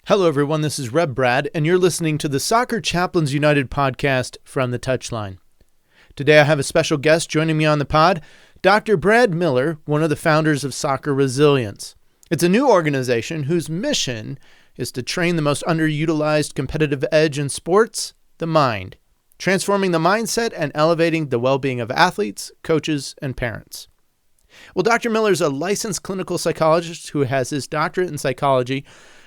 Hello, everyone. This is Rev Brad, and you're listening to the Soccer Chaplains United podcast from the Touchline. Today, I have a special guest joining me on the pod, Dr. Brad Miller, one of the founders of Soccer Resilience. It's a new organization whose mission is to train the most underutilized competitive edge in sports, the mind, transforming the mindset and elevating the well-being of athletes, coaches, and parents. Well, Dr. Miller is a licensed clinical psychologist who has his doctorate in psychology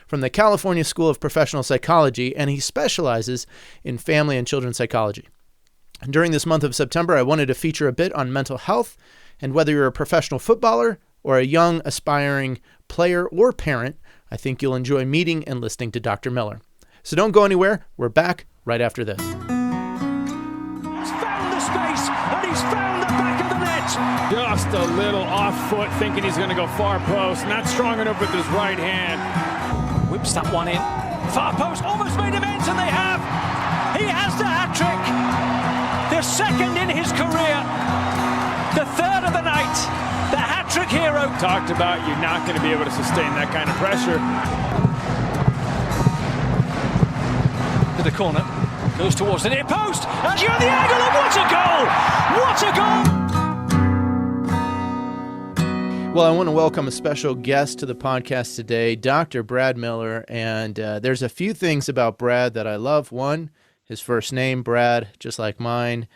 from the California School of Professional Psychology, and he specializes in family and children's psychology. During this month of September, I wanted to feature a bit on mental health, and whether you're a professional footballer or a young, aspiring player or parent, I think you'll enjoy meeting and listening to Dr. Miller. So don't go anywhere. We're back right after this. He's found the space, and he's found the back of the net. Just a little off foot, thinking he's going to go far post. Not strong enough with his right hand. Whips that one in. Far post, almost made him ends, and they have. He has the hat-trick. The second in his career. The third of the night. The hat-trick hero. Talked about you're not going to be able to sustain that kind of pressure. To the corner. Goes towards the near post. And you're the angle, and what a goal! What a goal! Well, I want to welcome a special guest to the podcast today, Dr. Brad Miller, and there's a few things about Brad that I love. One, his first name, Brad, just like mine.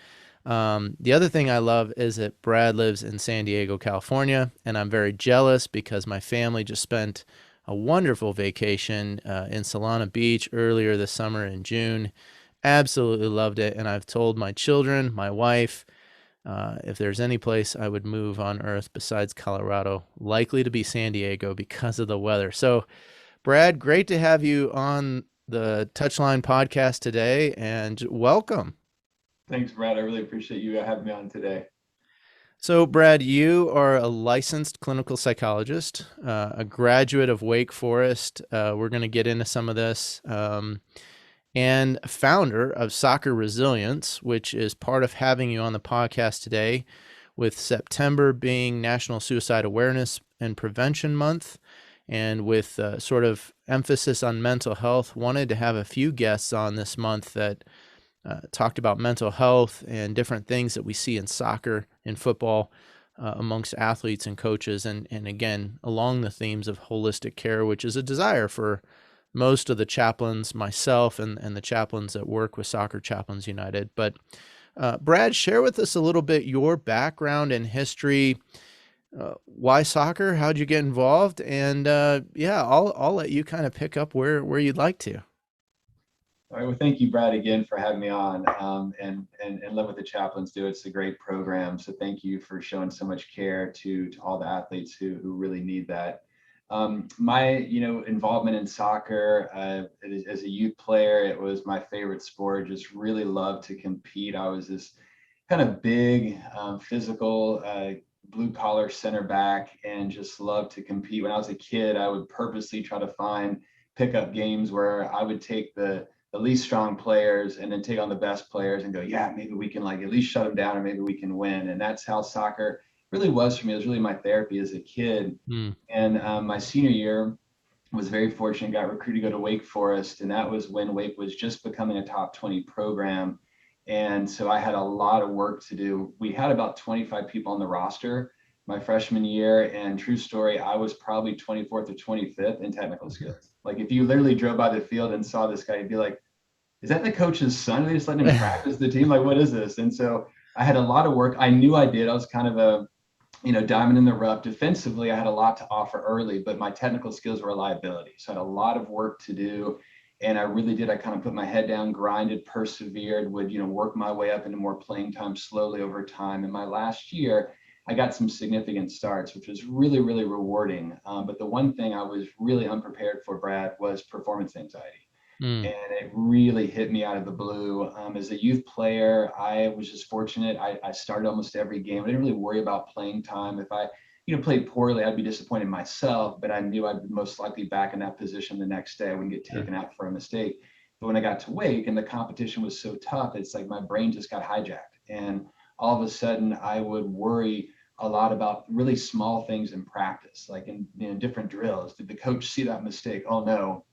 The other thing I love is that Brad lives in San Diego, California, and I'm very jealous because my family just spent a wonderful vacation in Solana Beach earlier this summer in June. Absolutely loved it, and I've told my children, my wife, if there's any place I would move on earth besides Colorado, likely to be San Diego because of the weather. So, Brad, great to have you on the Touchline podcast today, and welcome. Thanks, Brad. I really appreciate you having me on today. So, Brad, you are a licensed clinical psychologist, a graduate of Wake Forest. We're going to get into some of this. And founder of Soccer Resilience, which is part of having you on the podcast today, with September being National Suicide Awareness and Prevention Month, and with sort of emphasis on mental health. Wanted to have a few guests on this month that talked about mental health and different things that we see in soccer and football amongst athletes and coaches, and again, along the themes of holistic care, which is a desire for most of the chaplains, myself, and the chaplains that work with SoccrChapUtd United. But Brad, share with us a little bit your background and history. Why soccer? How'd you get involved? And I'll let you kind of pick up where you'd like to. All right. Well, thank you, Brad, again for having me on, and love what the chaplains do. It's a great program. So thank you for showing so much care to all the athletes who really need that. My involvement in soccer as a youth player, it was my favorite sport. Just really loved to compete. I was this kind of big, physical, blue collar center back, and just loved to compete. When I was a kid, I would purposely try to find pickup games where I would take the least strong players and then take on the best players and go, yeah, maybe we can at least shut them down, or maybe we can win. And that's how soccer really was for me. It was really my therapy as a kid. And my senior year, was very fortunate, got recruited to go to Wake Forest. And that was when Wake was just becoming a top 20 program. And so I had a lot of work to do. We had about 25 people on the roster my freshman year. And true story, I was probably 24th or 25th in technical skills. Like if you literally drove by the field and saw this guy, you'd be like, is that the coach's son? Are they just letting him practice the team? Like, what is this? And so I had a lot of work. I knew I did. I was kind of a diamond in the rough. Defensively, I had a lot to offer early, but my technical skills were a liability. So I had a lot of work to do. And I really did. I kind of put my head down, grinded, persevered, would, work my way up into more playing time slowly over time. In my last year, I got some significant starts, which was really, really rewarding. But the one thing I was really unprepared for, Brad, was performance anxiety. And it really hit me out of the blue. As a youth player, I was just fortunate. I started almost every game. I didn't really worry about playing time. If I, played poorly, I'd be disappointed in myself, but I knew I'd be most likely back in that position the next day. I wouldn't get taken out for a mistake. But when I got to Wake and the competition was so tough, it's like my brain just got hijacked. And all of a sudden I would worry a lot about really small things in practice, like in different drills. Did the coach see that mistake? Oh no.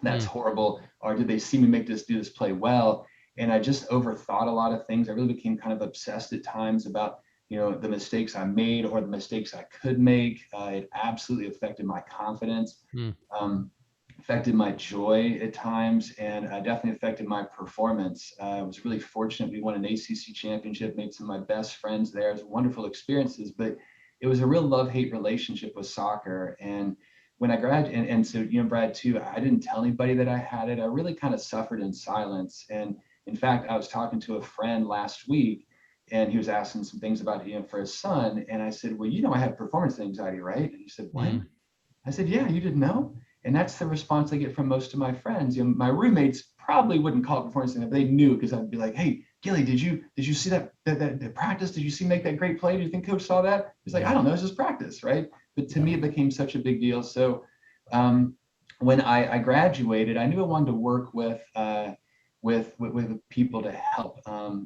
That's horrible. Or did they see me do this play well? And I just overthought a lot of things. I really became kind of obsessed at times about, the mistakes I made or the mistakes I could make. It absolutely affected my confidence, affected my joy at times, and definitely affected my performance. I was really fortunate. We won an ACC championship, made some of my best friends there. It was wonderful experiences, but it was a real love-hate relationship with soccer. And when I graduated, and so, Brad, too, I didn't tell anybody that I had it. I really kind of suffered in silence. And in fact, I was talking to a friend last week, and he was asking some things about, for his son. And I said, well, I have performance anxiety, right? And he said, what? I said, yeah, you didn't know? And that's the response I get from most of my friends. My roommates probably wouldn't call it performance anxiety, but they knew, because I'd be like, hey, Gilly, did you see that practice? Did you see make that great play? Do you think coach saw that? He's like, I don't know, it's just practice, right? But to me, it became such a big deal. So when I graduated, I knew I wanted to work with people to help,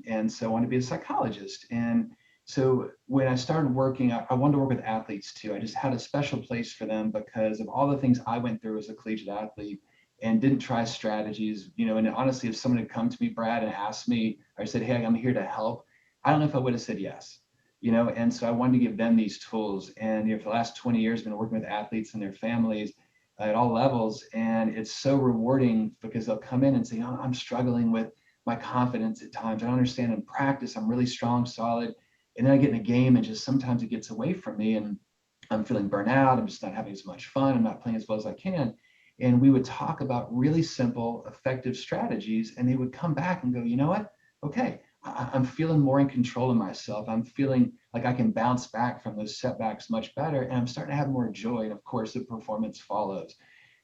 and so I wanted to be a psychologist. And so when I started working, I wanted to work with athletes too. I just had a special place for them because of all the things I went through as a collegiate athlete, and didn't try strategies, and honestly, if someone had come to me, Brad, and asked me, or said, hey, I'm here to help, I don't know if I would have said yes, and so I wanted to give them these tools. And, for the last 20 years, I've been working with athletes and their families at all levels. And it's so rewarding because they'll come in and say, oh, I'm struggling with my confidence at times. I don't understand in practice. I'm really strong, solid. And then I get in a game and just sometimes it gets away from me and I'm feeling burnt out. I'm just not having as much fun. I'm not playing as well as I can. And we would talk about really simple, effective strategies. And they would come back and go, you know what? Okay, I'm feeling more in control of myself. I'm feeling like I can bounce back from those setbacks much better. And I'm starting to have more joy. And of course, the performance follows.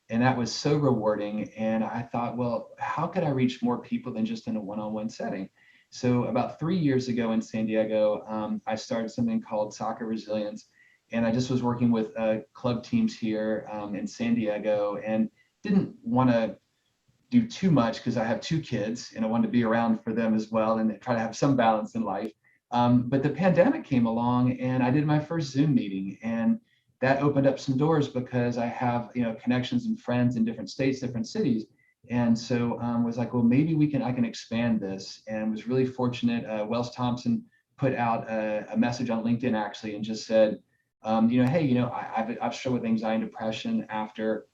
And that was so rewarding. And I thought, well, how could I reach more people than just in a one-on-one setting? So about 3 years ago in San Diego, I started something called Soccer Resilience. And I just was working with club teams here in San Diego, and didn't want to do too much because I have 2 kids and I wanted to be around for them as well and try to have some balance in life. But the pandemic came along and I did my first Zoom meeting, and that opened up some doors because I have, connections and friends in different states, different cities. And so was like, well, maybe I can expand this, and was really fortunate. Wells Thompson put out a message on LinkedIn actually, and just said, hey, I've struggled with anxiety and depression after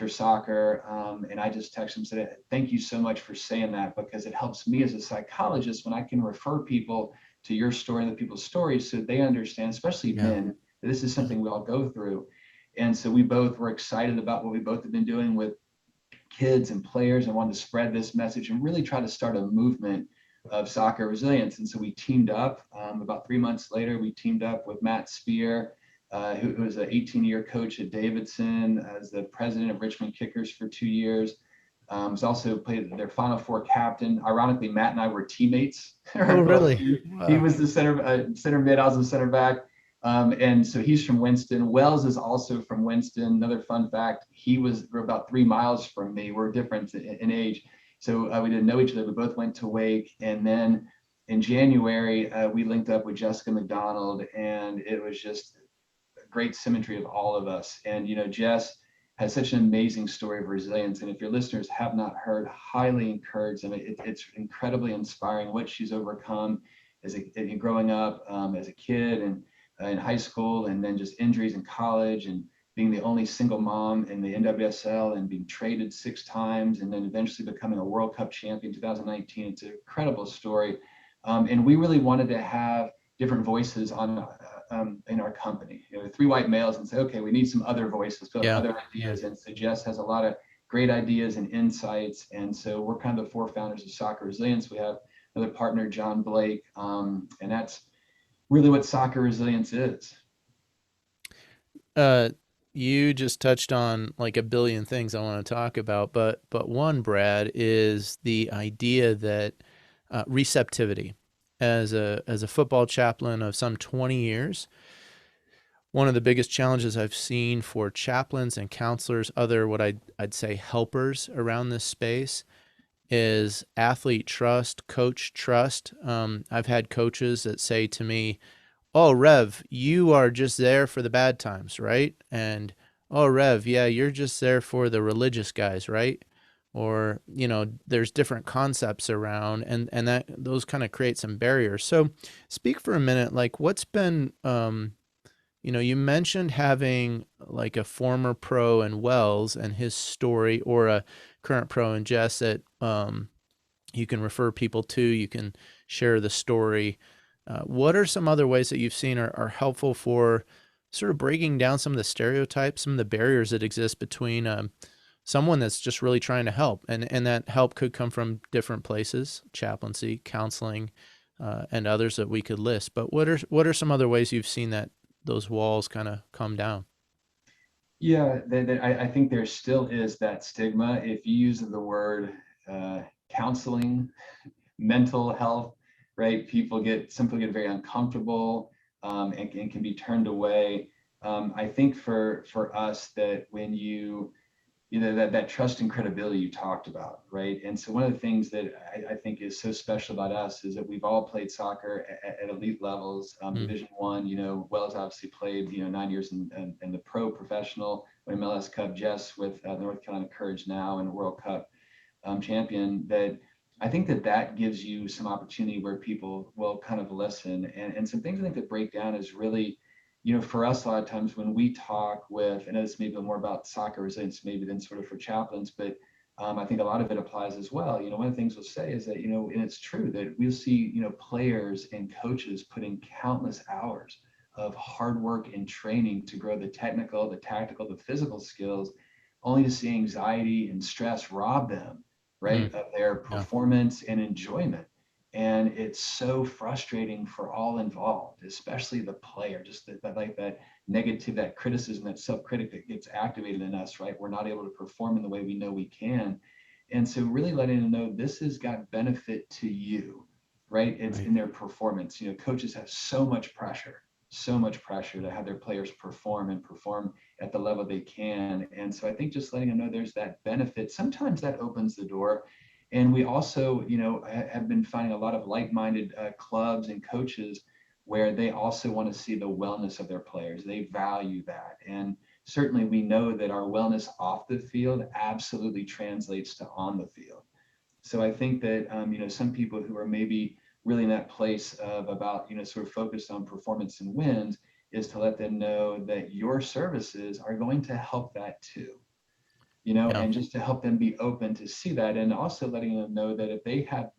soccer. And I just texted him and said, thank you so much for saying that, because it helps me as a psychologist when I can refer people to your story and the people's stories so they understand, especially men, that this is something we all go through. And so we both were excited about what we both have been doing with kids and players, and wanted to spread this message and really try to start a movement of soccer resilience. And so we teamed up. About 3 months later, we teamed up with Matt Spear, who was an 18-year coach at Davidson, as the president of Richmond Kickers for 2 years. Was also played their Final Four captain. Ironically, Matt and I were teammates. Oh, really? Wow. He was the center mid, I was the center back. And so he's from Winston. Wells is also from Winston. Another fun fact, we're about 3 miles from me. We're different in age. So we didn't know each other. We both went to Wake. And then in January, we linked up with Jessica McDonald, and it was just great symmetry of all of us. And, Jess has such an amazing story of resilience. And if your listeners have not heard, highly encourage them. It's incredibly inspiring what she's overcome growing up as a kid and in high school, and then just injuries in college, and being the only single mom in the NWSL, and being traded 6 times, and then eventually becoming a World Cup champion in 2019. It's an incredible story. And we really wanted to have different voices on in our company, 3 white males, and say, okay, we need some other voices, other ideas. And so Jess has a lot of great ideas and insights. And so we're kind of the 4 founders of Soccer Resilience. We have another partner, John Blake, and that's really what Soccer Resilience is. You just touched on like a billion things I want to talk about, but one, Brad, is the idea that receptivity. As a football chaplain of some 20 years, one of the biggest challenges I've seen for chaplains and counselors, other what I'd say helpers around this space, is athlete trust, coach trust. I've had coaches that say to me, oh, Rev, you are just there for the bad times, right? And, oh, Rev, yeah, you're just there for the religious guys, right? or there's different concepts around, and that those kind of create some barriers. So speak for a minute, like what's been you mentioned having like a former pro in Wells and his story, or a current pro in Jess that you can refer people to, you can share the story. What are some other ways that you've seen are helpful for sort of breaking down some of the stereotypes, some of the barriers that exist between someone that's just really trying to help, and that help could come from different places, chaplaincy, counseling, and others that we could list. But what are some other ways you've seen that those walls kind of come down? Yeah, I think there still is that stigma. If you use the word counseling, mental health, right? Some people get very uncomfortable, and can be turned away. I think for us, that when that trust and credibility you talked about, right? And so one of the things that I think is so special about us is that we've all played soccer at elite levels, Division One. Wells obviously played 9 years in the pro professional, MLS Cup, Jess with North Carolina Courage now, and World Cup champion. That I think that gives you some opportunity where people will kind of listen, and some things I think that break down is really, for us, a lot of times when we talk with, and it's maybe more about soccer resilience maybe than sort of for chaplains, but I think a lot of it applies as well. One of the things we'll say is that, and it's true that we'll see, players and coaches putting countless hours of hard work and training to grow the technical, the tactical, the physical skills, only to see anxiety and stress rob them, right, of their Yeah. performance and enjoyment. And it's so frustrating for all involved, especially the player, just that negative, that criticism, that self-critic that gets activated in us, right? We're not able to perform in the way we know we can. And so really letting them know this has got benefit to you, right? It's Right. in their performance. Coaches have so much pressure to have their players perform at the level they can. And so I think just letting them know there's that benefit, sometimes that opens the door. And we also, have been finding a lot of like-minded clubs and coaches where they also want to see the wellness of their players. They value that. And certainly we know that our wellness off the field absolutely translates to on the field. So I think that, some people who are maybe really in that place of about, sort of focused on performance and wins, is to let them know that your services are going to help that too. Yeah. And just to help them be open to see that, and also letting them know that if they have,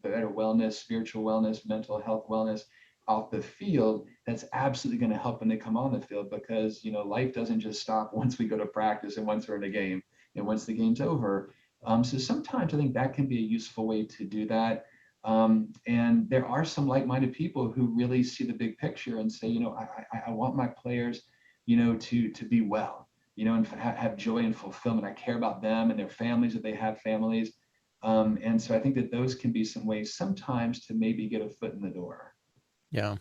better wellness, spiritual wellness, mental health wellness off the field, that's absolutely going to help when they come on the field, because, life doesn't just stop once we go to practice and once we're in a game and once the game's over. So sometimes I think that can be a useful way to do that. And there are some like-minded people who really see the big picture and say, I want my players, to be well, and have joy and fulfillment. I care about them and their families, if they have families. And so I think that those can be some ways sometimes to maybe get a foot in the door. Yeah.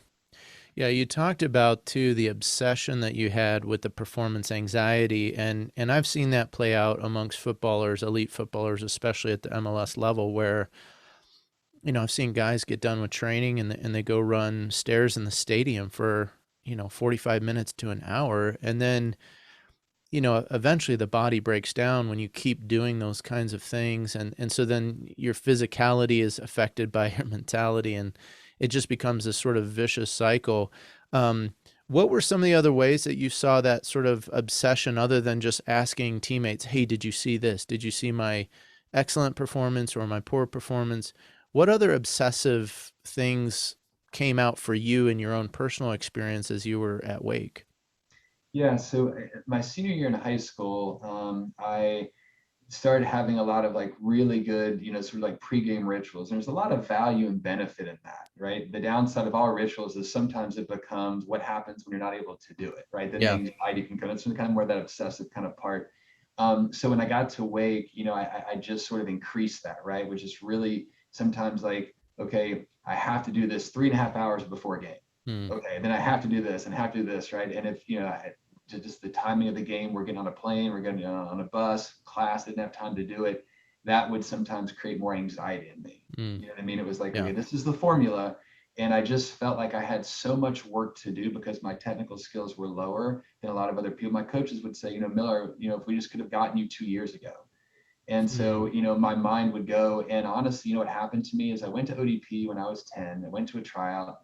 Yeah, you talked about too the obsession that you had with the performance anxiety, and I've seen that play out amongst footballers, elite footballers, especially at the MLS level, where I've seen guys get done with training and they go run stairs in the stadium for 45 minutes to an hour, and then eventually the body breaks down when you keep doing those kinds of things, and so then your physicality is affected by your mentality, and it just becomes this sort of vicious cycle. What were some of the other ways that you saw that sort of obsession, other than just asking teammates, hey, did you see this? Did you see my excellent performance or my poor performance? What other obsessive things came out for you in your own personal experience as you were at Wake? Yeah, so my senior year in high school, I started having a lot of like really good, sort of like pregame rituals. And there's a lot of value and benefit in that, right? The downside of all rituals is sometimes it becomes what happens when you're not able to do it, right? Then the Yeah. anxiety can come. It's kind of more that obsessive kind of part. So when I got to Wake, I just sort of increased that, right? Which is really sometimes like, okay, I have to do this 3.5 hours before a game. Hmm. Okay, then I have to do this and have to do this, right? And if, just the timing of the game, we're getting on a plane, we're getting on a bus, class didn't have time to do it, that would sometimes create more anxiety in me. Hmm. You know what I mean? It was like, Yeah. okay, this is the formula. And I just felt like I had so much work to do because my technical skills were lower than a lot of other people. My coaches would say, Miller, if we just could have gotten you 2 years ago, And so, my mind would go, and honestly, what happened to me is I went to ODP when I was 10. I went to a tryout,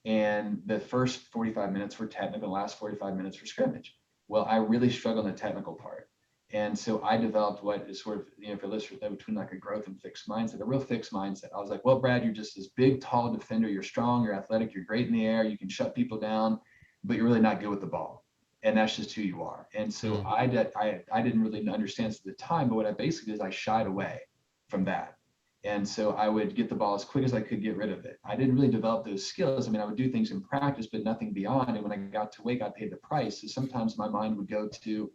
and the first 45 minutes were technical, the last 45 minutes were scrimmage. Well, I really struggled in the technical part. And so I developed what is sort of, for listeners, between like a growth and fixed mindset, a real fixed mindset. I was like, well, Brad, you're just this big, tall defender. You're strong, you're athletic, you're great in the air, you can shut people down, but you're really not good with the ball. And that's just who you are. And so I didn't really understand at the time, but what I basically did is I shied away from that. And so I would get the ball as quick as I could get rid of it. I didn't really develop those skills. I mean, I would do things in practice, but nothing beyond. And when I got to Wake, I paid the price. So sometimes my mind would go to,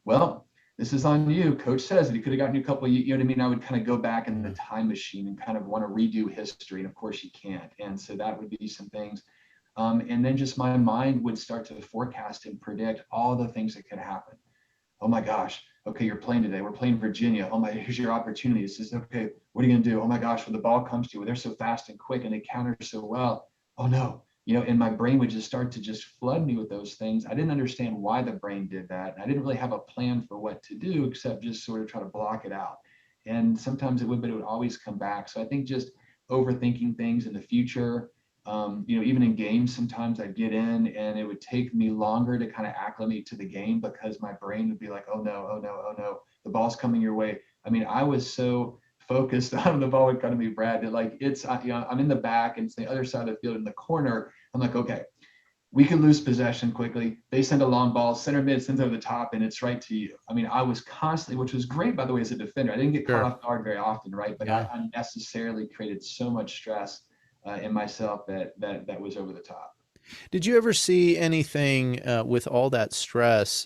well, this is on you. Coach says that he could have gotten you a couple, you know what I mean? I would kind of go back in the time machine and kind of want to redo history. And of course you can't. And so that would be some things. And then just my mind would start to forecast and predict all the things that could happen. Oh my gosh, okay, you're playing today. We're playing Virginia. Oh my, here's your opportunity. It says, okay, what are you gonna do? Oh my gosh, when the ball comes to you, they're so fast and quick and they counter so well. Oh no, and my brain would just start to just flood me with those things. I didn't understand why the brain did that. I didn't really have a plan for what to do except just sort of try to block it out. And sometimes it would, but it would always come back. So I think just overthinking things in the future, even in games, sometimes I'd get in and it would take me longer to kind of acclimate to the game because my brain would be like, oh no, oh no, oh no, the ball's coming your way. I mean, I was so focused on the ball would come to me, Brad, that like I'm in the back and it's the other side of the field in the corner. I'm like, okay, we can lose possession quickly. They send a long ball, center mid sends over the top, and it's right to you. I mean, I was constantly, which was great, by the way, as a defender. I didn't get caught off guard very often, right? But I unnecessarily created so much stress in myself that was over the top. Did you ever see anything with all that stress?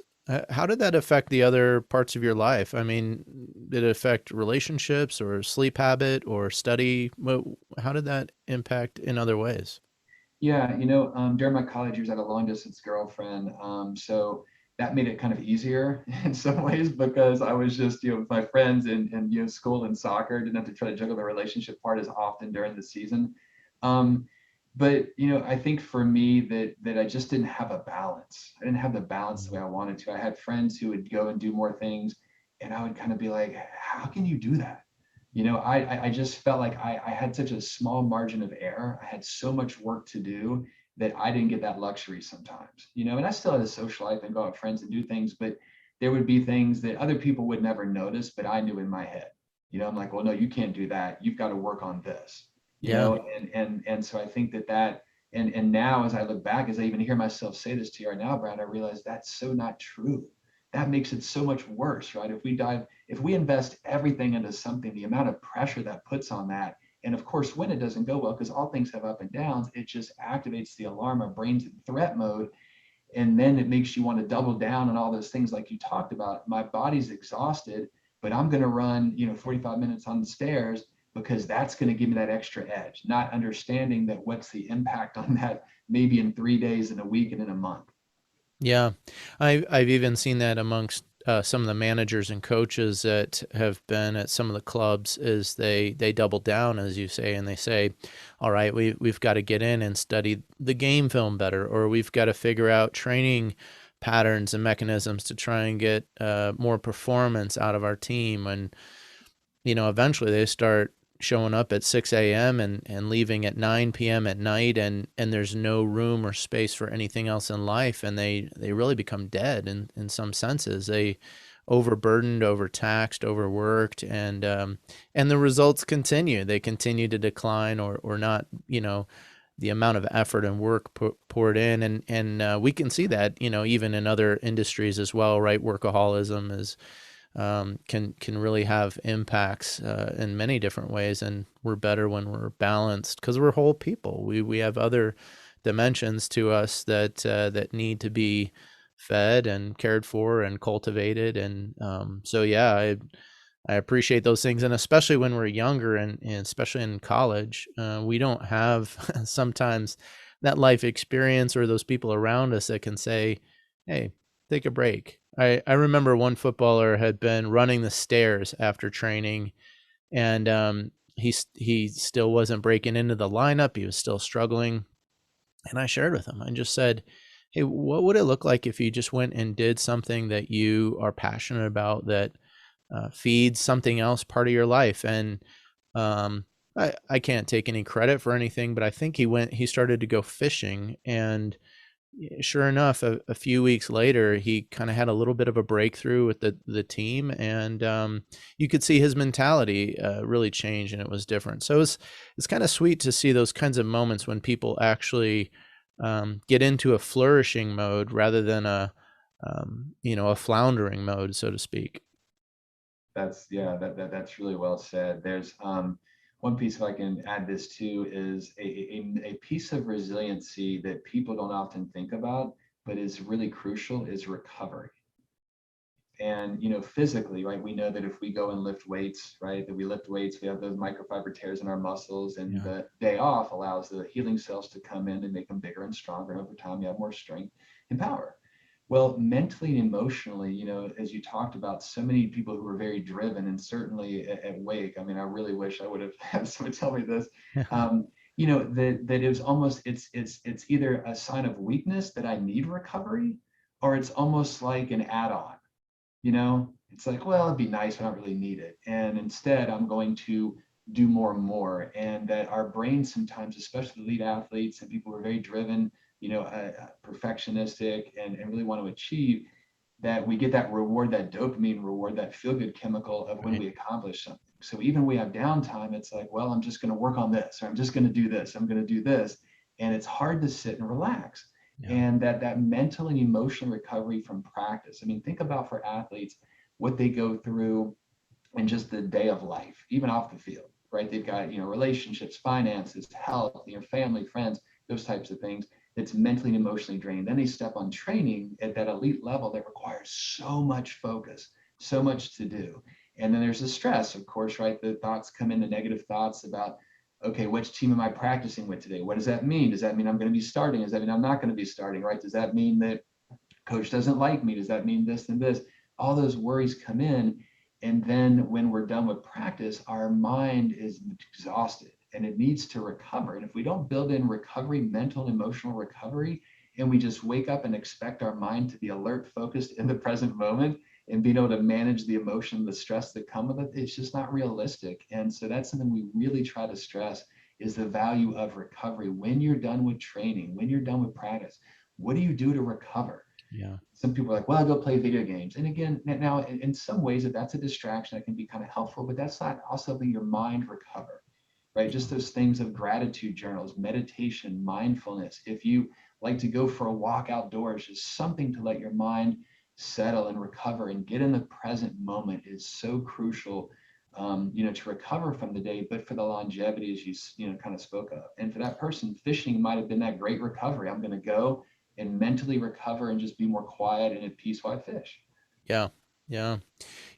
How did that affect the other parts of your life? I mean, did it affect relationships or sleep habit or study? How did that impact in other ways? Yeah, during my college years, I had a long distance girlfriend. So that made it kind of easier in some ways because I was just, with my friends and school and soccer, didn't have to try to juggle the relationship part as often during the season. But I think for me that I just didn't have a balance. I didn't have the balance the way I wanted to. I had friends who would go and do more things, and I would kind of be like, how can you do that? I just felt like I had such a small margin of error. I had so much work to do that I didn't get that luxury sometimes, and I still had a social life and go out with friends and do things, but there would be things that other people would never notice, but I knew in my head, I'm like, well, no, you can't do that. You've got to work on this, and so I think that and now as I look back, as I even hear myself say this to you right now, Brad, I realize that's so not true. That makes it so much worse, right? If we invest everything into something, the amount of pressure that puts on that, and of course, when it doesn't go well, because all things have up and downs, it just activates the alarm. Our brain's in threat mode, and then it makes you want to double down on all those things like you talked about. My body's exhausted, but I'm going to run, 45 minutes on the stairs because that's going to give me that extra edge, not understanding that what's the impact on that maybe in 3 days, in a week, and in a month. Yeah, I've even seen that amongst some of the managers and coaches that have been at some of the clubs is they double down, as you say, and they say, all right, we've got to get in and study the game film better, or we've got to figure out training patterns and mechanisms to try and get more performance out of our team. And, eventually they start showing up at 6 a.m. and leaving at 9 p.m. at night, and there's no room or space for anything else in life, and they really become dead in some senses. They overburdened, overtaxed, overworked, and the results continue. They continue to decline or not, the amount of effort and work poured in, and we can see that, even in other industries as well, right? Workaholism is can really have impacts in many different ways, and we're better when we're balanced because we're whole people. We have other dimensions to us that need to be fed and cared for and cultivated, and so yeah, I appreciate those things, and especially when we're younger and especially in college, we don't have sometimes that life experience or those people around us that can say, hey, take a break. I remember one footballer had been running the stairs after training, and he still wasn't breaking into the lineup. He was still struggling. And I shared with him. I just said, hey, what would it look like if you just went and did something that you are passionate about that feeds something else part of your life. And I can't take any credit for anything, but I think he started to go fishing, and sure enough, a few weeks later, he kind of had a little bit of a breakthrough with the team, and you could see his mentality really change, and it was different. So it's kind of sweet to see those kinds of moments when people actually get into a flourishing mode rather than a floundering mode, so to speak. That's that's really well said. There's one piece, if I can add this too, is a piece of resiliency that people don't often think about, but is really crucial, is recovery. And physically, right, we know that if we go and lift weights, right, that we lift weights, we have those microfiber tears in our muscles, and Yeah. the day off allows the healing cells to come in and make them bigger and stronger. And over time, you have more strength and power. Well, mentally and emotionally, as you talked about, so many people who were very driven, and certainly at Wake, I mean, I really wish I would have had someone tell me this. That it was almost, it's either a sign of weakness that I need recovery, or it's almost like an add-on. It's like, well, it'd be nice, but I don't really need it. And instead, I'm going to do more and more. And that our brains sometimes, especially elite athletes and people who are very driven, perfectionistic, and really want to achieve, that we get that reward, that dopamine reward, that feel good chemical of when Right. we accomplish something. So even we have downtime, it's like, well, I'm just going to work on this, or I'm just going to do this, I'm going to do this. And it's hard to sit and relax. Yeah. And that mental and emotional recovery from practice. I mean, think about for athletes what they go through in just the day of life, even off the field, right? They've got, relationships, finances, health, family, friends, those types of things. That's mentally and emotionally draining. Then they step on training at that elite level that requires so much focus, so much to do. And then there's the stress, of course, right? The thoughts come in, the negative thoughts about, okay, which team am I practicing with today? What does that mean? Does that mean I'm going to be starting? Does that mean I'm not going to be starting, right? Does that mean that coach doesn't like me? Does that mean this and this? All those worries come in. And then when we're done with practice, our mind is exhausted and it needs to recover. And if we don't build in recovery, mental and emotional recovery, and we just wake up and expect our mind to be alert, focused in the present moment, and being able to manage the emotion, the stress that come with it, it's just not realistic. And so that's something we really try to stress, is the value of recovery. When you're done with training, when you're done with practice, what do you do to recover? Yeah. Some people are like, well, I go play video games. And again, now in some ways, if that's a distraction, that can be kind of helpful, but that's not also letting your mind recover, right? Just those things of gratitude journals, meditation, mindfulness. If you like to go for a walk outdoors, just something to let your mind settle and recover and get in the present moment is so crucial, to recover from the day, but for the longevity, as you kind of spoke of. And for that person, fishing might have been that great recovery. I'm going to go and mentally recover and just be more quiet and at peace while I fish. Yeah. Yeah.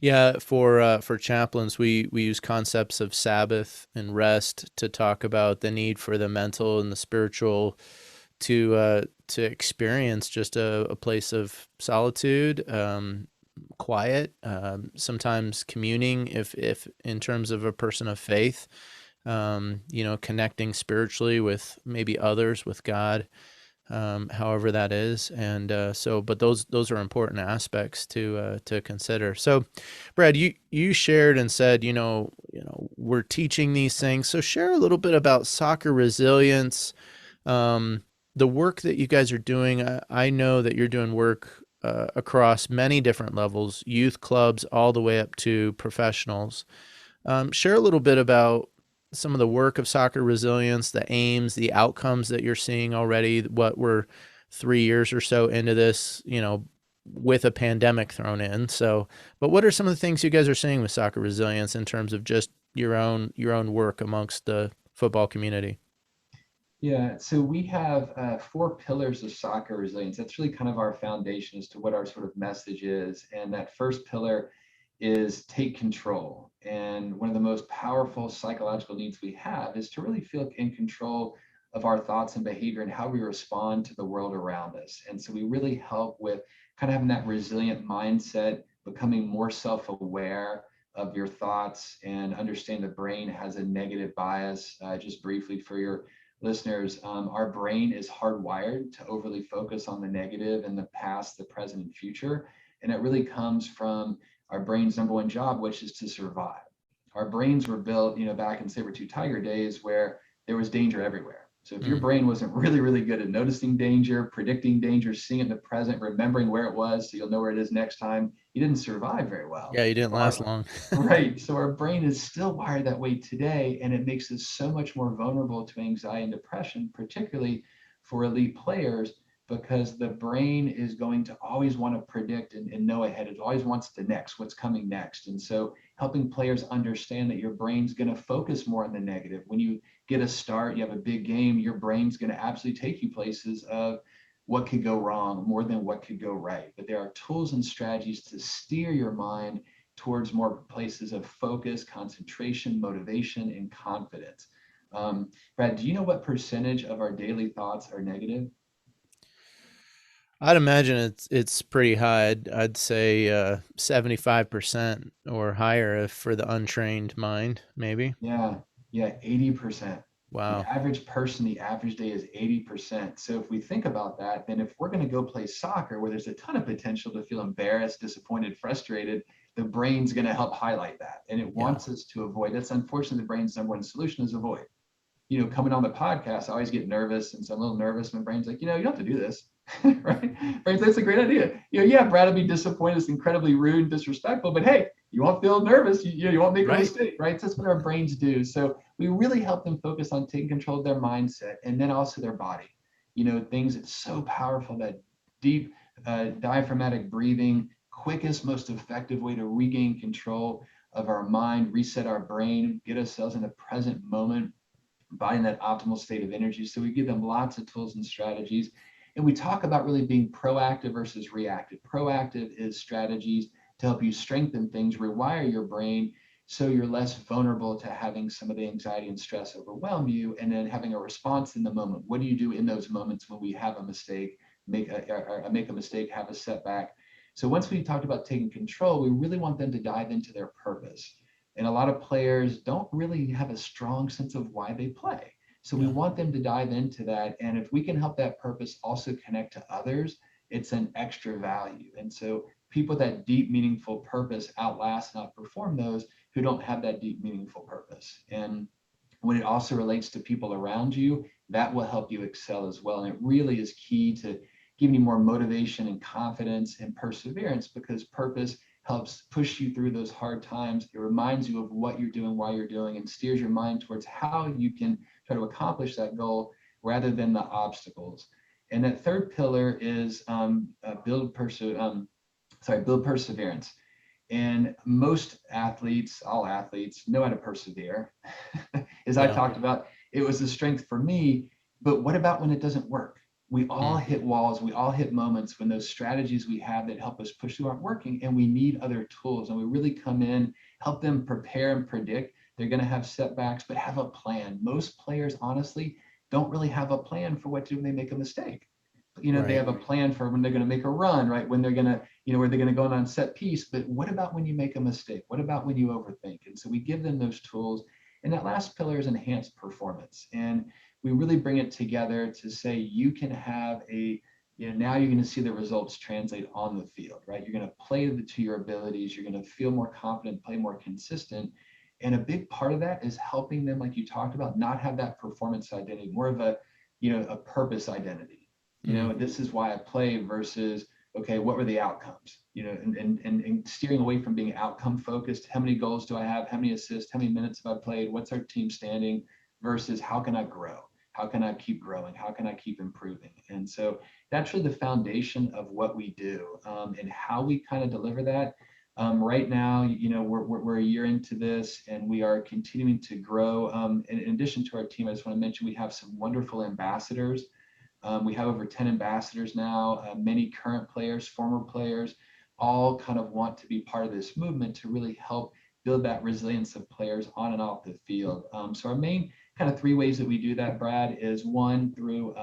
Yeah. For chaplains, we use concepts of Sabbath and rest to talk about the need for the mental and the spiritual to experience just a place of solitude, quiet, sometimes communing if in terms of a person of faith, connecting spiritually with maybe others, with God, however that is. And but those are important aspects to consider. So Brad, you shared and said, we're teaching these things. So share a little bit about soccer resilience, the work that you guys are doing. I know that you're doing work across many different levels, youth clubs all the way up to professionals. Share a little bit about some of the work of soccer resilience, the aims, the outcomes that you're seeing already. What we're 3 years or so into this, with a pandemic thrown in. So, but what are some of the things you guys are seeing with soccer resilience in terms of just your own work amongst the football community? Yeah, so we have 4 pillars of soccer resilience. That's really kind of our foundation as to what our sort of message is. And that first pillar is take control. And one of the most powerful psychological needs we have is to really feel in control of our thoughts and behavior and how we respond to the world around us. And so we really help with kind of having that resilient mindset, becoming more self-aware of your thoughts, and understand the brain has a negative bias. Just briefly for your listeners, our brain is hardwired to overly focus on the negative in the past, the present, and future. And it really comes from our brain's number one job, which is to survive. Our brains were built, back in saber-tooth tiger days where there was danger everywhere. So if your brain wasn't really, really good at noticing danger, predicting danger, seeing it in the present, remembering where it was so you'll know where it is next time, you didn't survive very well. Yeah, you didn't last long. Right. So our brain is still wired that way today, and it makes us so much more vulnerable to anxiety and depression, particularly for elite players, because the brain is going to always want to predict and know ahead. It always wants the next, what's coming next. And so helping players understand that your brain's going to focus more on the negative. When you get a start, you have a big game, your brain's going to absolutely take you places of what could go wrong more than what could go right. But there are tools and strategies to steer your mind towards more places of focus, concentration, motivation, and confidence. Brad, do you know what percentage of our daily thoughts are negative? I'd imagine it's pretty high. I'd say 75% or higher for the untrained mind, maybe. Yeah, 80%. The Wow. average person, the average day is 80%. So if we think about that, then if we're going to go play soccer where there's a ton of potential to feel embarrassed, disappointed, frustrated, the brain's going to help highlight that. And it wants us to avoid. That's unfortunately the brain's number one solution is avoid. Coming on the podcast, I always get nervous, and so I'm a little nervous. My brain's like, you don't have to do this, right? Brain's like, that's a great idea. Yeah, Brad will be disappointed. It's incredibly rude and disrespectful, but hey, you won't feel nervous. You won't make a mistake, right? So that's what our brains do. So we really help them focus on taking control of their mindset and then also their body. Things that's so powerful, that deep diaphragmatic breathing, quickest, most effective way to regain control of our mind, reset our brain, get ourselves in the present moment, buying that optimal state of energy. So we give them lots of tools and strategies. And we talk about really being proactive versus reactive. Proactive is strategies to help you strengthen things, rewire your brain so you're less vulnerable to having some of the anxiety and stress overwhelm you, and then having a response in the moment. What do you do in those moments when we have a mistake, make a mistake, have a setback? So once we talked about taking control, we really want them to dive into their purpose. And a lot of players don't really have a strong sense of why they play. So we want them to dive into that. And if we can help that purpose also connect to others, it's an extra value. And so people with that deep, meaningful purpose outlast and outperform those who don't have that deep, meaningful purpose. And when it also relates to people around you, that will help you excel as well. And it really is key to giving you more motivation and confidence and perseverance, because purpose helps push you through those hard times. It reminds you of what you're doing, why you're doing, and steers your mind towards how you can try to accomplish that goal rather than the obstacles. And that third pillar is build perseverance. And most athletes, all athletes, know how to persevere. As I talked about, it was a strength for me. But what about when it doesn't work? We all hit walls. We all hit moments when those strategies we have that help us push through aren't working, and we need other tools. And we really come in, help them prepare and predict. They're going to have setbacks, but have a plan. Most players, honestly, don't really have a plan for what to do when they make a mistake. They have a plan for when they're going to make a run, right? When they're going to, where they're going to go on set piece. But what about when you make a mistake? What about when you overthink? And so we give them those tools. And that last pillar is enhanced performance. And we really bring it together to say you can have now you're going to see the results translate on the field, right? You're going to play to your abilities. You're going to feel more confident, play more consistent. And a big part of that is helping them, like you talked about, not have that performance identity, more of a purpose identity. This is why I play versus, okay, what were the outcomes? And steering away from being outcome focused. How many goals do I have? How many assists? How many minutes have I played? What's our team standing? Versus how can I grow? How can I keep growing? How can I keep improving? And so that's really the foundation of what we do, and how we kind of deliver that. Right now, we're a year into this, and we are continuing to grow. In addition to our team, I just want to mention we have some wonderful ambassadors. We have over 10 ambassadors now, many current players, former players, all kind of want to be part of this movement to really help build that resilience of players on and off the field. So our main kind of three ways that we do that, Brad, is one, through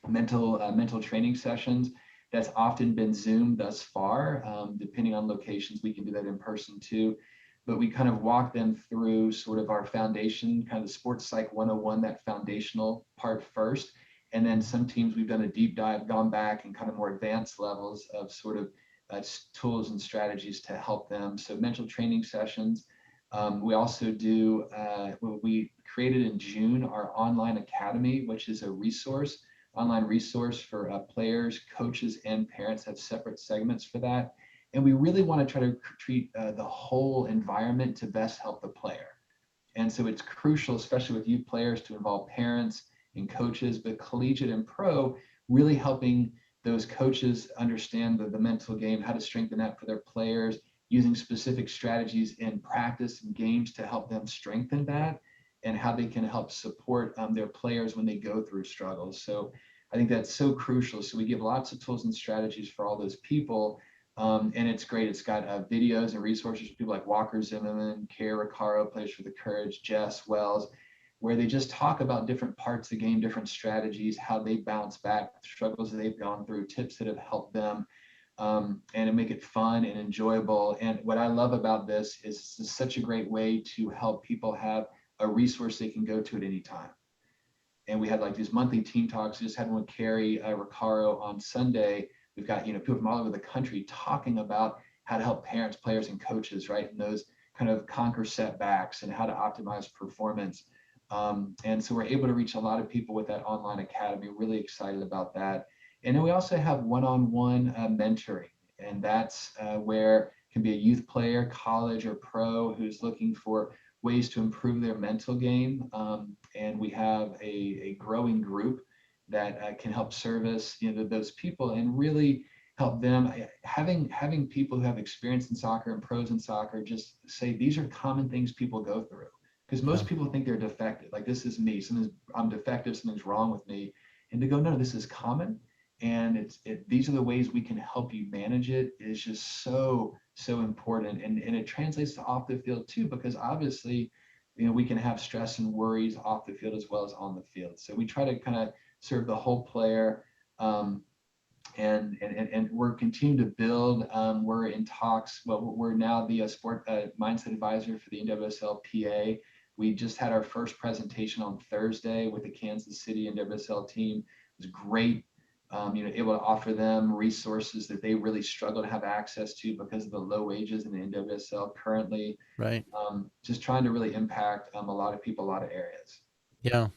mental training sessions. That's often been Zoom thus far. Depending on locations, we can do that in person too. But we kind of walk them through sort of our foundation, kind of the sports psych 101, that foundational part first. And then some teams we've done a deep dive, gone back and kind of more advanced levels of sort of tools and strategies to help them. So mental training sessions. We also do, we created in June our online academy, which is a online resource for players, coaches, and parents. Have separate segments for that. And we really want to try to treat the whole environment to best help the player. And so it's crucial, especially with youth players, to involve parents and coaches, but collegiate and pro, really helping those coaches understand the mental game, how to strengthen that for their players, using specific strategies in practice and games to help them strengthen that, and how they can help support their players when they go through struggles. So I think that's so crucial. So we give lots of tools and strategies for all those people. And it's great. It's got videos and resources for people like Walker Zimmerman, Kara Recaro plays for the Courage, Jess Wells, where they just talk about different parts of the game, different strategies, how they bounce back, struggles that they've gone through, tips that have helped them, and to make it fun and enjoyable. And what I love about this is it's such a great way to help people have a resource they can go to at any time. And we had like these monthly team talks. We just had one with Carrie Recaro on Sunday. We've got, people from all over the country talking about how to help parents, players, and coaches, right? And those kind of conquer setbacks and how to optimize performance. And so we're able to reach a lot of people with that online academy. Really excited about that. And then we also have one-on-one mentoring. And that's where it can be a youth player, college or pro, who's looking for ways to improve their mental game. And we have a growing group that can help service those people and really help them. Having people who have experience in soccer and pros in soccer just say these are common things people go through, because most people think they're defective, like this is me, I'm defective, something's wrong with me. And to go, no, this is common, and these are the ways we can help you manage it, is just so important. And it translates to off the field too, because obviously we can have stress and worries off the field as well as on the field. So we try to kind of serve the whole player. And we're continuing to build. We're in talks. Well, we're now the sport mindset advisor for the NWSL PA. We just had our first presentation on Thursday with the Kansas City NWSL team. It was great. Able to offer them resources that they really struggle to have access to because of the low wages in the NWSL currently. Right. Just trying to really impact a lot of people, a lot of areas. Yeah.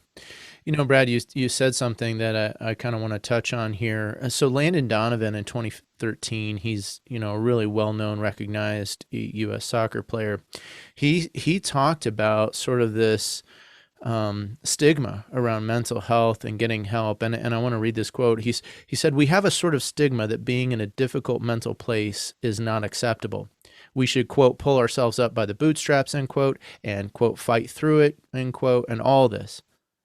Brad, you said something that I kind of want to touch on here. So Landon Donovan in 2013, he's, a really well-known, recognized U.S. soccer player. He talked about sort of this stigma around mental health and getting help. And I want to read this quote. He said, "We have a sort of stigma that being in a difficult mental place is not acceptable. We should, quote, pull ourselves up by the bootstraps, end quote, and, quote, fight through it, end quote, and all this.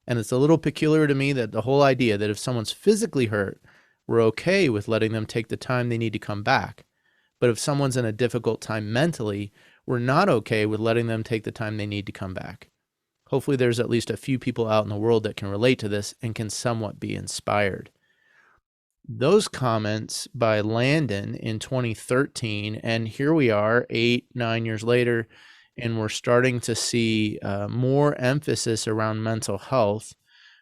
And it's a little peculiar to me that the whole idea that if someone's physically hurt, we're okay with letting them take the time they need to come back. But if someone's in a difficult time mentally, we're not okay with letting them take the time they need to come back. Hopefully there's at least a few people out in the world that can relate to this and can somewhat be inspired." Those comments by Landon in 2013, and here we are 8-9 years later, and we're starting to see more emphasis around mental health,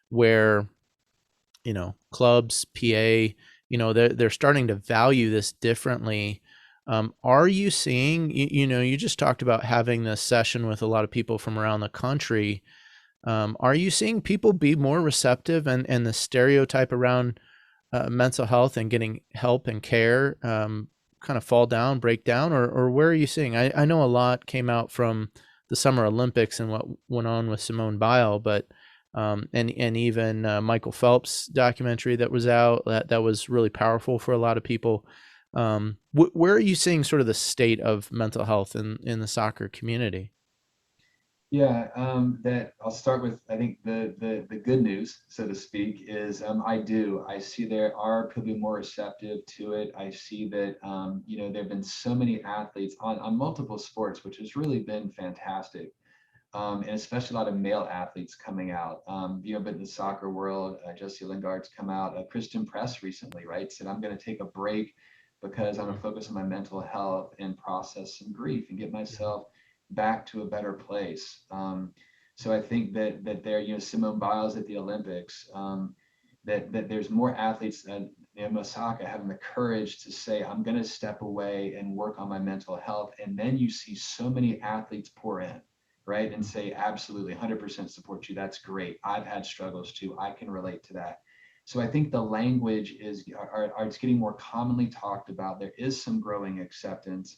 where clubs, PA, they're starting to value this differently. Are you seeing, you just talked about having this session with a lot of people from around the country. Are you seeing people be more receptive, and the stereotype around mental health and getting help and care kind of break down, or where are you seeing? I know a lot came out from the Summer Olympics and what went on with Simone Biles, but and even Michael Phelps' documentary that was out, that was really powerful for a lot of people. Where are you seeing sort of the state of mental health in the soccer community? Yeah, that I'll start with. I think the good news, so to speak, is I see there are people more receptive to it. I see that there have been so many athletes on multiple sports, which has really been fantastic, and especially a lot of male athletes coming out. But in the soccer world, Jesse Lingard's come out. Christian Press recently, right, said I'm going to take a break because I'm going to focus on my mental health and process some grief and get myself back to a better place. So I think that there, Simone Biles at the Olympics, that there's more athletes than in Osaka having the courage to say, I'm going to step away and work on my mental health. And then you see so many athletes pour in, right? And say, absolutely, 100% support you. That's great. I've had struggles too. I can relate to that. So I think the language it's getting more commonly talked about. There is some growing acceptance.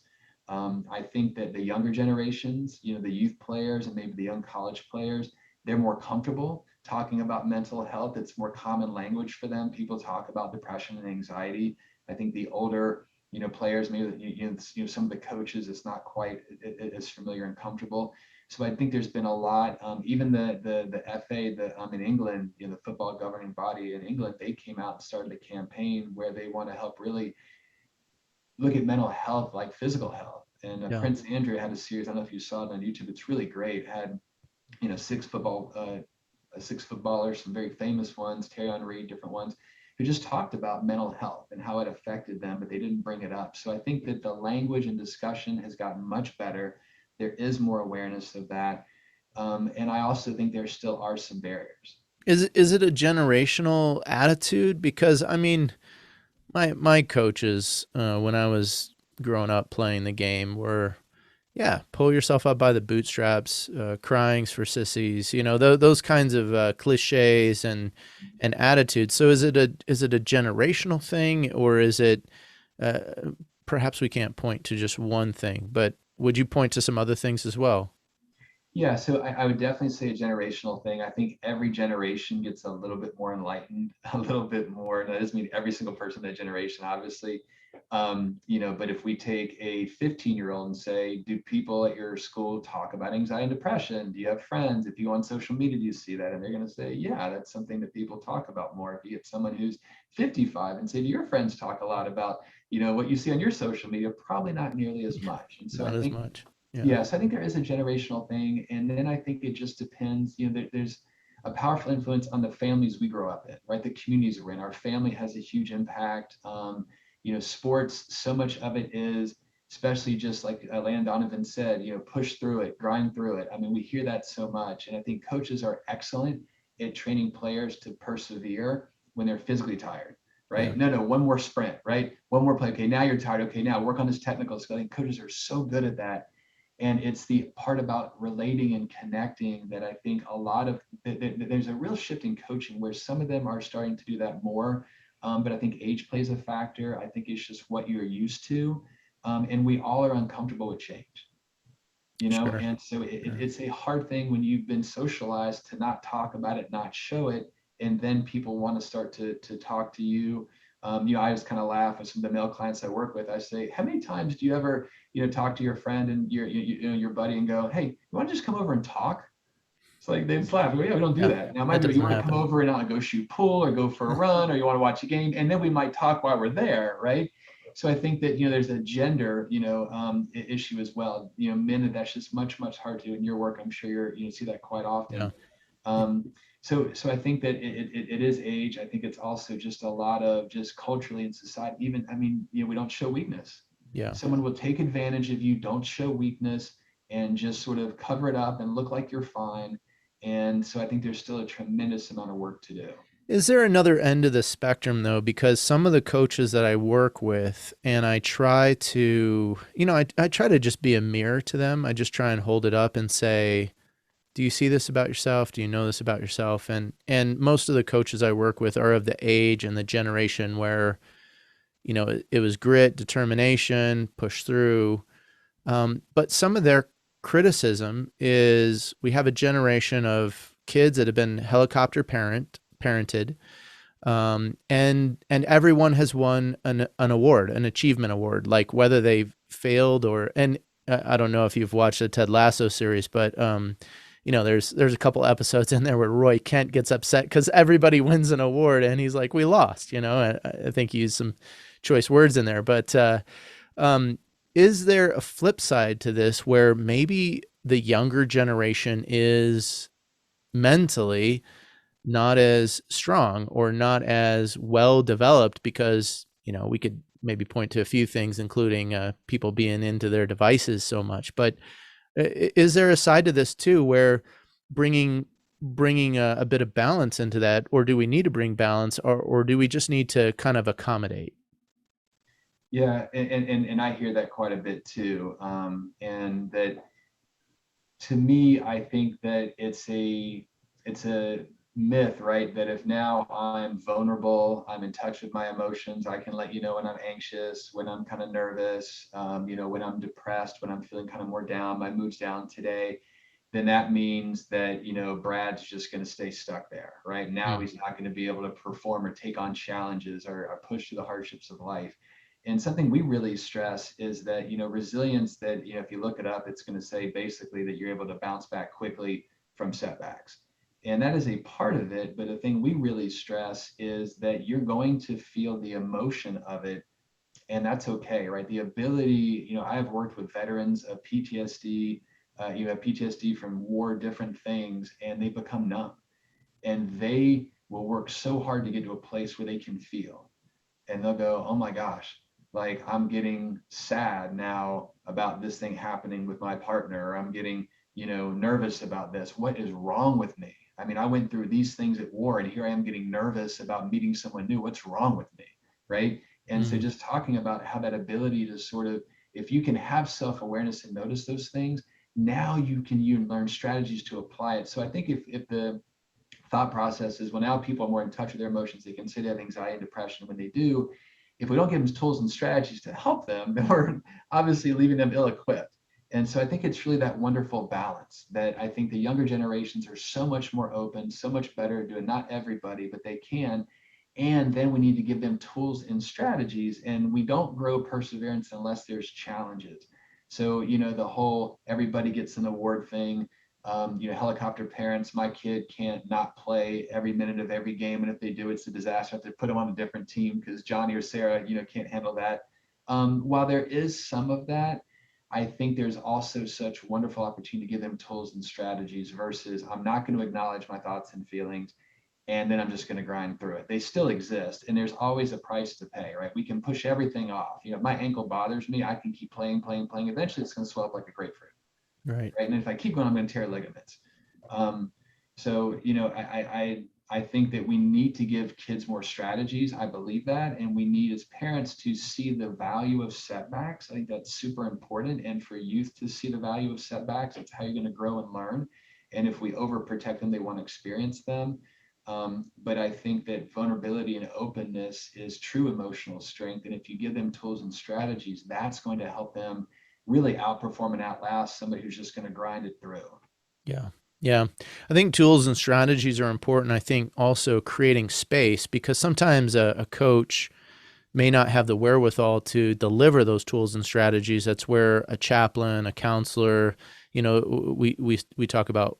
I think that the younger generations, the youth players and maybe the young college players, they're more comfortable talking about mental health. It's more common language for them. People talk about depression and anxiety. I think the older, players, maybe some of the coaches, it's not quite as familiar and comfortable. So I think there's been a lot. Even the FA, in England, the football governing body in England, they came out and started a campaign where they want to help really look at mental health like physical health. And Prince Andrew had a series. I don't know if you saw it on YouTube. It's really great. Had six footballers, some very famous ones, Terry Henry, different ones, who just talked about mental health and how it affected them, but they didn't bring it up. So I think that the language and discussion has gotten much better. There is more awareness of that. And I also think there still are some barriers. Is it a generational attitude? Because I mean, my coaches, when I was growing up playing the game, were, pull yourself up by the bootstraps, crying's for sissies, those kinds of cliches and attitudes. So is it a generational thing, or is it perhaps we can't point to just one thing, but would you point to some other things as well? Yeah, so I would definitely say a generational thing. I think every generation gets a little bit more enlightened, a little bit more. And that doesn't mean every single person in that generation, obviously. But if we take a 15-year-old and say, do people at your school talk about anxiety and depression? Do you have friends? If you on social media, do you see that? And they're going to say, yeah, that's something that people talk about more. If you get someone who's 55 and say, do your friends talk a lot about, what you see on your social media? Probably not nearly as much. And so Not I as think much. Yes, I think there is a generational thing. And then I think it just depends, there's a powerful influence on the families we grow up in, right? The communities we're in. Our family has a huge impact. Sports, so much of it is, especially just like Landon Donovan said, push through it, grind through it. I mean, we hear that so much. And I think coaches are excellent at training players to persevere when they're physically tired, right? Yeah. No, one more sprint, right? One more play. Okay, now you're tired. Okay, now work on this technical skill. I think coaches are so good at that. And it's the part about relating and connecting that I think a lot of, there's a real shift in coaching where some of them are starting to do that more. But I think age plays a factor. I think it's just what you're used to. And we all are uncomfortable with change, Sure. and so it's a hard thing when you've been socialized to not talk about it, not show it. And then people want to start to talk to you. I just kind of laugh with some of the male clients I work with. I say, how many times do you ever, talk to your friend and your buddy and go, hey, you want to just come over and talk? It's like they just laugh. Well, yeah, we don't do that. Now, That you doesn't want to come happen. over and go shoot pool or go for a run or you want to watch a game, and then we might talk while we're there, right? So I think that there's a gender issue as well. Men, that's just much harder to do in your work. I'm sure you see that quite often. So I think that it is age. I think it's also just a lot of just culturally in society. Even we don't show weakness. Yeah. Someone will take advantage of you. Don't show weakness and just sort of cover it up and look like you're fine. And so I think there's still a tremendous amount of work to do. Is there another end of the spectrum though? Because some of the coaches that I work with, and I try to, I try to just be a mirror to them. I just try and hold it up and say, do you see this about yourself? Do you know this about yourself? And most of the coaches I work with are of the age and the generation where, it was grit, determination, push through. But some of their criticism is we have a generation of kids that have been helicopter parented, and everyone has won an award, an achievement award, like whether they've failed and I don't know if you've watched the Ted Lasso series, but there's a couple episodes in there where Roy Kent gets upset because everybody wins an award and he's like, we lost. I think he used some choice words in there, but is there a flip side to this where maybe the younger generation is mentally not as strong or not as well developed because, we could maybe point to a few things, including people being into their devices so much, but is there a side to this too, where bringing bringing a bit of balance into that, or do we need to bring balance, or do we just need to kind of accommodate? Yeah, and I hear that quite a bit too. And that, to me, I think that it's a myth, right? That if now I'm vulnerable, I'm in touch with my emotions, I can let you know when I'm anxious, when I'm kind of nervous, when I'm depressed, when I'm feeling kind of more down, my mood's down today, then that means that, Brad's just going to stay stuck there, right? Now Mm. he's not going to be able to perform or take on challenges or push through the hardships of life. And something we really stress is that, resilience, that, if you look it up, it's going to say basically that you're able to bounce back quickly from setbacks. And that is a part of it. But the thing we really stress is that you're going to feel the emotion of it, and that's okay, right? The ability, I have worked with veterans of PTSD. You have PTSD from war, different things, and they become numb, and they will work so hard to get to a place where they can feel, and they'll go, oh my gosh, like I'm getting sad now about this thing happening with my partner, or I'm getting, nervous about this. What is wrong with me? I mean, I went through these things at war, and here I am getting nervous about meeting someone new. What's wrong with me? Right. And so Mm. just talking about how that ability to sort of, if you can have self-awareness and notice those things, now you learn strategies to apply it. So I think if the thought process is, well, now people are more in touch with their emotions, they can say they have anxiety and depression. When they do, if we don't give them tools and strategies to help them, then we're obviously leaving them ill-equipped. And so I think it's really that wonderful balance that I think the younger generations are so much more open, so much better at doing. Not everybody, but they can. And then we need to give them tools and strategies. And we don't grow perseverance unless there's challenges. So, the whole everybody gets an award thing, helicopter parents, my kid can't not play every minute of every game. And if they do, it's a disaster. I have to put them on a different team because Johnny or Sarah, can't handle that. While there is some of that, I think there's also such wonderful opportunity to give them tools and strategies versus I'm not going to acknowledge my thoughts and feelings, and then I'm just going to grind through it. They still exist, and there's always a price to pay, right? We can push everything off. If my ankle bothers me, I can keep playing. Eventually, it's going to swell up like a grapefruit, Right. right? And if I keep going, I'm going to tear ligaments. Um, so, I think that we need to give kids more strategies. I believe that, and we need as parents to see the value of setbacks. I think that's super important, and for youth to see the value of setbacks. It's how you're going to grow and learn. And if we overprotect them, they won't experience them. But I think that vulnerability and openness is true emotional strength. And if you give them tools and strategies, that's going to help them really outperform and outlast somebody who's just going to grind it through. Yeah. Yeah. I think tools and strategies are important. I think also creating space, because sometimes a coach may not have the wherewithal to deliver those tools and strategies. That's where a chaplain, a counselor, we talk about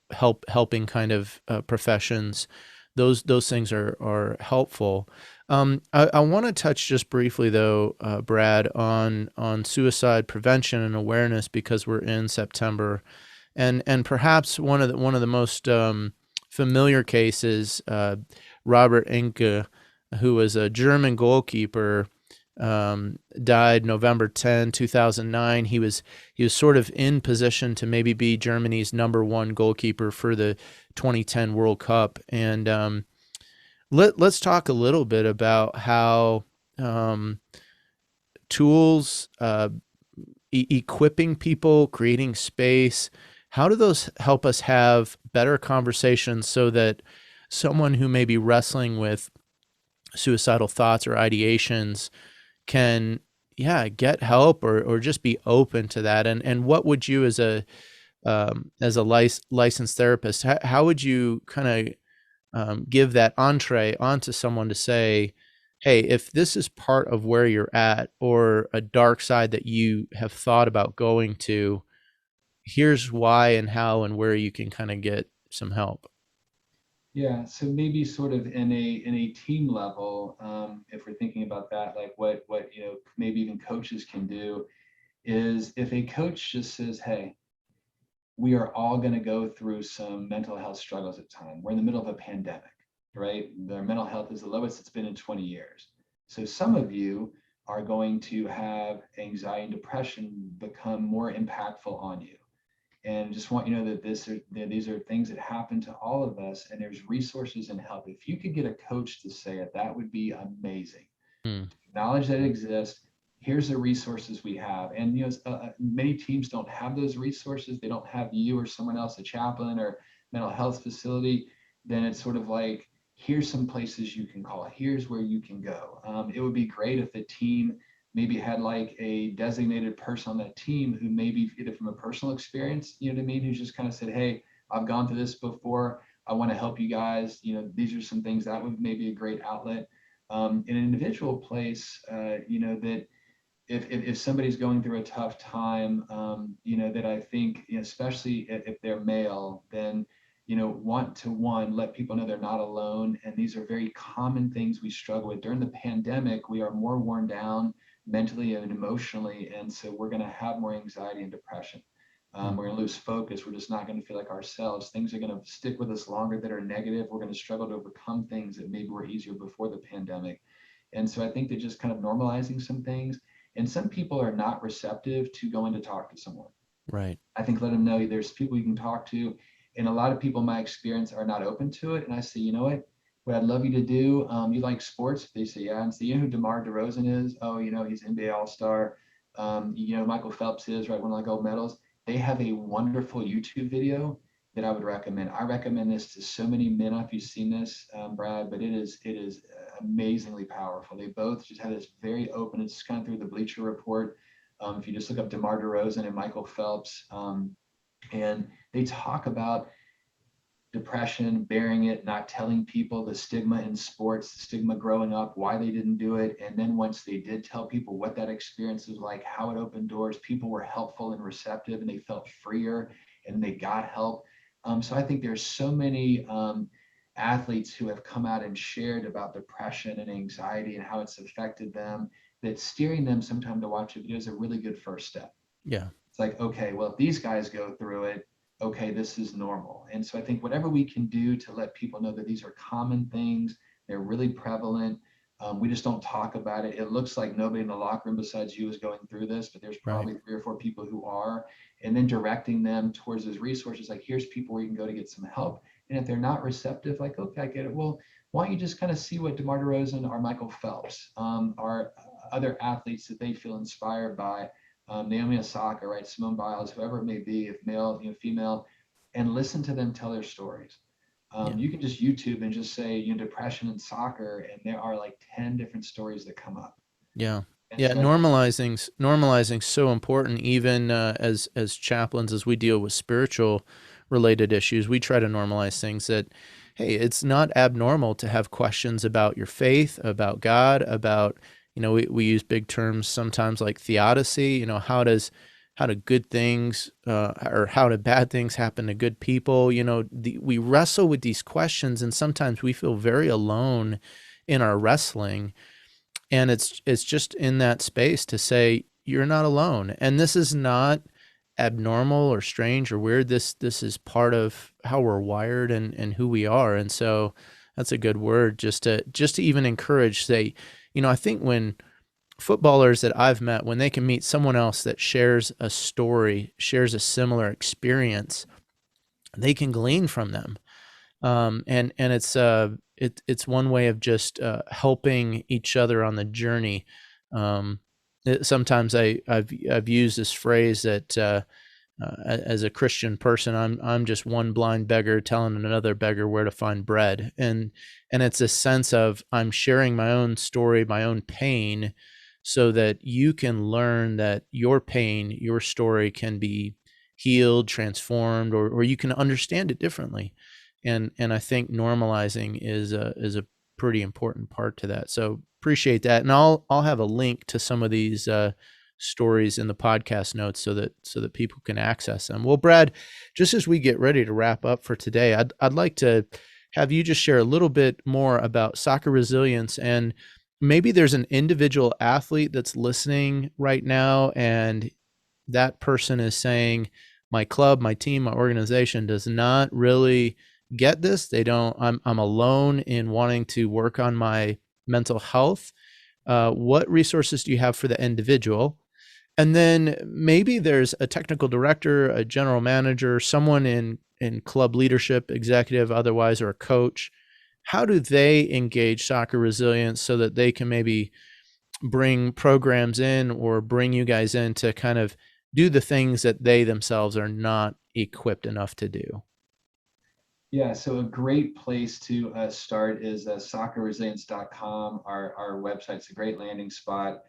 helping kind of professions. Those things are helpful. I want to touch just briefly though, Brad, on suicide prevention and awareness, because we're in September, and perhaps one of the most familiar cases, Robert Enke, who was a German goalkeeper, died November 10, 2009. He was sort of in position to maybe be Germany's #1 goalkeeper for the 2010 World Cup. And let's talk a little bit about how tools, equipping people, creating space, how do those help us have better conversations so that someone who may be wrestling with suicidal thoughts or ideations can get help, or just be open to that? And what would you, as a licensed therapist, how would you kind of give that entree onto someone to say, hey, if this is part of where you're at, or a dark side that you have thought about going to, here's why and how and where you can kind of get some help? Yeah, so maybe sort of in a team level, if we're thinking about that, like what maybe even coaches can do is, if a coach just says, hey, we are all going to go through some mental health struggles at time. We're in the middle of a pandemic, right? Their mental health is the lowest it's been in 20 years. So some of you are going to have anxiety and depression become more impactful on you. And just want you to know that these are things that happen to all of us, and there's resources and help. If you could get a coach to say it, that would be amazing. Acknowledge that it exists. Here's the resources we have. And many teams don't have those resources. They don't have you or someone else, a chaplain or mental health facility. Then it's sort of like, here's some places you can call. Here's where you can go. It would be great if the team maybe had like a designated person on that team who maybe either from a personal experience, you know what I mean, who just kind of said, hey, I've gone through this before. I want to help you guys. These are some things that would maybe a great outlet. In an individual place, that if somebody's going through a tough time, that I think, especially if they're male, then, want to let people know they're not alone. And these are very common things we struggle with. During the pandemic, we are more worn down mentally and emotionally. And so we're going to have more anxiety and depression. We're going to lose focus. We're just not going to feel like ourselves. Things are going to stick with us longer that are negative. We're going to struggle to overcome things that maybe were easier before the pandemic. And so I think that just kind of normalizing some things. And some people are not receptive to going to talk to someone. Right. I think let them know there's people you can talk to. And a lot of people, in my experience, are not open to it. And I say, you know what I'd love you to do, you like sports? They say, yeah. And so, you know who DeMar DeRozan is? Oh, he's NBA All-Star. Michael Phelps is, right, one of the gold medals. They have a wonderful YouTube video that I would recommend. I recommend this to so many men. I don't know if you've seen this, Brad, but it is amazingly powerful. They both just have this very open, it's kind of through the Bleacher Report. If you just look up DeMar DeRozan and Michael Phelps, and they talk about depression, bearing it, not telling people, the stigma in sports, the stigma growing up, why they didn't do it. And then once they did tell people what that experience was like, how it opened doors, people were helpful and receptive, and they felt freer and they got help. So I think there's so many athletes who have come out and shared about depression and anxiety and how it's affected them, that steering them sometime to watch a video is a really good first step. Yeah. It's like, okay, well, if these guys go through it, okay, this is normal. And so I think whatever we can do to let people know that these are common things, they're really prevalent. We just don't talk about it. It looks like nobody in the locker room besides you is going through this, but there's probably 3 or 4 people who are. And then directing them towards those resources, like here's people where you can go to get some help. And if they're not receptive, like, okay, I get it. Well, why don't you just kind of see what DeMar DeRozan or Michael Phelps are other athletes that they feel inspired by, Naomi Osaka, right, Simone Biles, whoever it may be, if male, female, and listen to them tell their stories. You can just YouTube and just say, depression in soccer, and there are like 10 different stories that come up. Yeah. And Yeah. so Normalizing so important, even as chaplains, as we deal with spiritual related issues, we try to normalize things that, hey, it's not abnormal to have questions about your faith, about God, about, we use big terms sometimes like theodicy, how do good things or how do bad things happen to good people? We wrestle with these questions, and sometimes we feel very alone in our wrestling. And it's just in that space to say, you're not alone. And this is not abnormal or strange or weird. This is part of how we're wired and who we are. And so that's a good word just to even encourage, say, I think when footballers that I've met, when they can meet someone else that shares a story, shares a similar experience, they can glean from them. And it's one way of just helping each other on the journey. Sometimes I've used this phrase that as a Christian person, I'm just one blind beggar telling another beggar where to find bread, and it's a sense of I'm sharing my own story, my own pain, so that you can learn that your pain, your story can be healed, transformed, or you can understand it differently. And I think normalizing is a pretty important part to that. So appreciate that. And I'll have a link to some of these stories in the podcast notes so that people can access them. Well, Brad, just as we get ready to wrap up for today, I'd like to have you just share a little bit more about soccer resilience, and maybe there's an individual athlete that's listening right now, and that person is saying, my club, my team, my organization does not really get this. They don't, I'm alone in wanting to work on my mental health. What resources do you have for the individual? And then maybe there's a technical director, a general manager, someone in club leadership, executive, otherwise, or a coach. How do they engage soccer resilience so that they can maybe bring programs in or bring you guys in to kind of do the things that they themselves are not equipped enough to do? Yeah, so a great place to start is SoccrResilience.com. Our website's a great landing spot.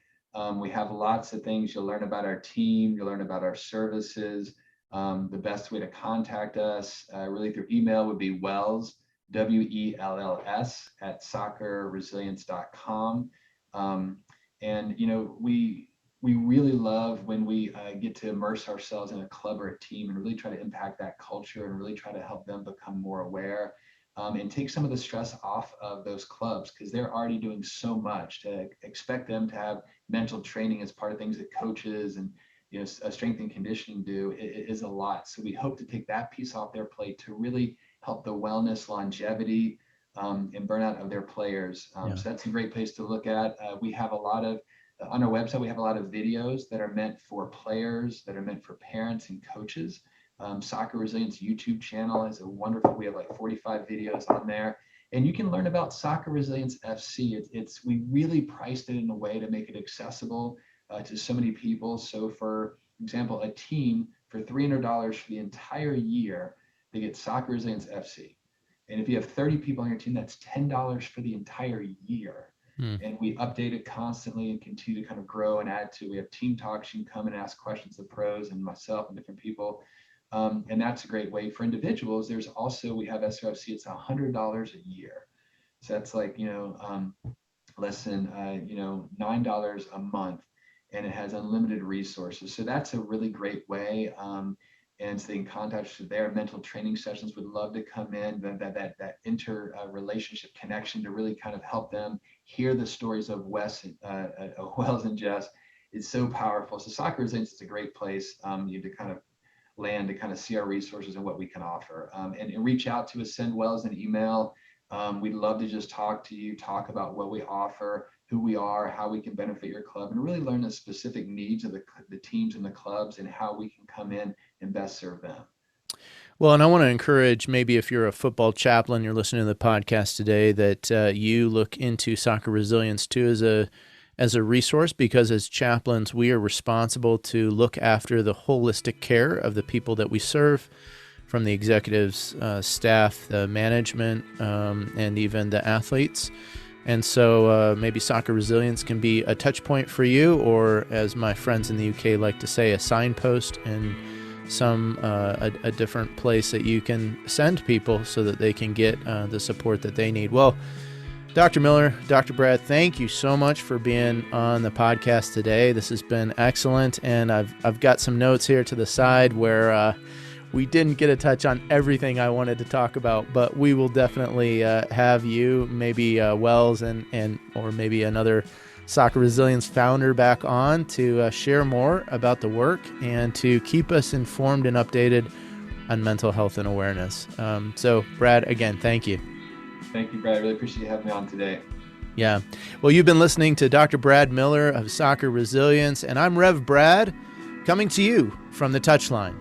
We have lots of things. You'll learn about our team. You'll learn about our services. The best way to contact us really through email would be Wells, WELLS, at SoccrResilience.com. And we really love when we get to immerse ourselves in a club or a team and really try to impact that culture and really try to help them become more aware and take some of the stress off of those clubs, because they're already doing so much. To expect them to have mental training as part of things that coaches and strength and conditioning do is a lot. So we hope to take that piece off their plate to really help the wellness, longevity, and burnout of their players. So that's a great place to look at. We have on our website, we have a lot of videos that are meant for players, that are meant for parents and coaches. Soccer Resilience YouTube channel is we have like 45 videos on there. And you can learn about Soccer Resilience FC. We really priced it in a way to make it accessible to so many people. So for example, a team for $300 for the entire year, they get Soccer Resilience FC. And if you have 30 people on your team, that's $10 for the entire year. And we update it constantly and continue to kind of grow and add to. We have team talks. You can come and ask questions of pros and myself and different people. And that's a great way for individuals. We have SRFC, it's $100 a year. So that's like, less than, $9 a month, and it has unlimited resources. So that's a really great way. And so they can contact us their mental training sessions. Would love to come in, that inter-relationship connection to really kind of help them hear the stories of Wells and Jess. It's so powerful. So Soccer Resilience is a great place you to kind of land to kind of see our resources and what we can offer. And reach out to us, send Wells an email. We'd love to just talk to you, talk about what we offer, who we are, how we can benefit your club, and really learn the specific needs of the teams and the clubs and how we can come in and best serve them. Well, and I want to encourage, maybe if you're a football chaplain, you're listening to the podcast today, that you look into Soccer Resilience too as a resource, because as chaplains, we are responsible to look after the holistic care of the people that we serve, from the executives, staff, the management, and even the athletes. And so maybe Soccer Resilience can be a touch point for you, or as my friends in the UK like to say, a signpost and a different place that you can send people so that they can get the support that they need. Well, Dr. Miller, Dr. Brad, thank you so much for being on the podcast today. This has been excellent, and I've got some notes here to the side where we didn't get a touch on everything I wanted to talk about, but we will definitely have you, maybe Wells and or maybe another Soccer Resilience founder back on to share more about the work and to keep us informed and updated on mental health and awareness. So Brad, again, thank you. Thank you, Brad. I really appreciate you having me on today. Yeah. Well, you've been listening to Dr. Brad Miller of Soccer Resilience, and I'm Rev Brad, coming to you from the Touchline.